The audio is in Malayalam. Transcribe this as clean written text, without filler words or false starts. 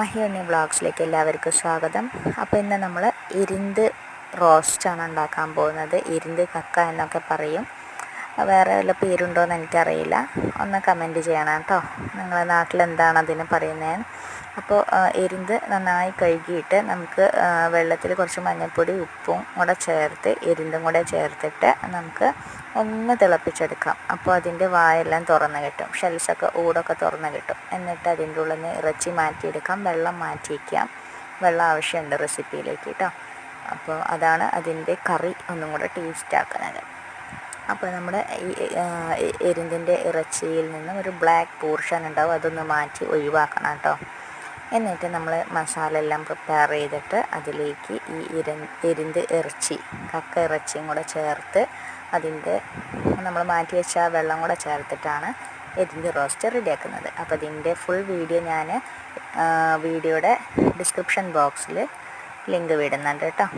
മഹിയുണ്ണി വ്ളോഗ്സിലേക്ക് എല്ലാവർക്കും സ്വാഗതം. അപ്പോൾ ഇന്ന് നമ്മൾ എരിന്ത് റോസ്റ്റാണ് ഉണ്ടാക്കാൻ പോകുന്നത്. എരിന്ത് കക്ക എന്നൊക്കെ പറയും. വേറെ വല്ല പേരുണ്ടോയെന്ന് എനിക്കറിയില്ല. ഒന്ന് കമൻറ്റ് ചെയ്യണം കേട്ടോ, നിങ്ങളുടെ നാട്ടിൽ എന്താണ് അതിന് പറയുന്നത്. അപ്പോൾ എരിന്ത് നന്നായി കഴുകിയിട്ട് നമുക്ക് വെള്ളത്തിൽ കുറച്ച് മഞ്ഞൾപ്പൊടി ഉപ്പും കൂടെ ചേർത്ത് എരിന്തും കൂടെ ചേർത്തിട്ട് നമുക്ക് ഒന്ന് തിളപ്പിച്ചെടുക്കാം. അപ്പോൾ അതിൻ്റെ വായെല്ലാം തുറന്ന് കിട്ടും, ഷെൽസൊക്കെ ഊടൊക്കെ തുറന്ന് കിട്ടും. എന്നിട്ട് അതിൻ്റെ ഉള്ളിൽ നിന്ന് ഇറച്ചി മാറ്റിയെടുക്കാം, വെള്ളം മാറ്റി വയ്ക്കാം. വെള്ളം ആവശ്യമുണ്ട് റെസിപ്പിയിലേക്ക് കേട്ടോ. അപ്പോൾ അതാണ് അതിൻ്റെ കറി ഒന്നും കൂടെ ടേസ്റ്റ് ആക്കുന്നത്. അപ്പോൾ നമ്മുടെ ഈ എരിന്തിൻ്റെ ഇറച്ചിയിൽ നിന്നും ഒരു ബ്ലാക്ക് പോർഷൻ ഉണ്ടാവും, അതൊന്ന് മാറ്റി ഒഴിവാക്കണം കേട്ടോ. എന്നിട്ട് നമ്മൾ മസാല എല്ലാം പ്രിപ്പയർ ചെയ്തിട്ട് അതിലേക്ക് ഈ എരിന്ത് ഇറച്ചി, കക്ക ഇറച്ചിയും കൂടെ ചേർത്ത് അതിൻ്റെ നമ്മൾ മാറ്റി വെച്ച വെള്ളം കൂടെ ചേർത്തിട്ടാണ് എരിന്ത് റോസ്റ്റ് റെഡിയാക്കുന്നത്. അപ്പോൾ അതിൻ്റെ ഫുൾ വീഡിയോ ഞാൻ വീഡിയോയുടെ ഡിസ്ക്രിപ്ഷൻ ബോക്സിൽ ലിങ്ക് വിടുന്നുണ്ട് കേട്ടോ.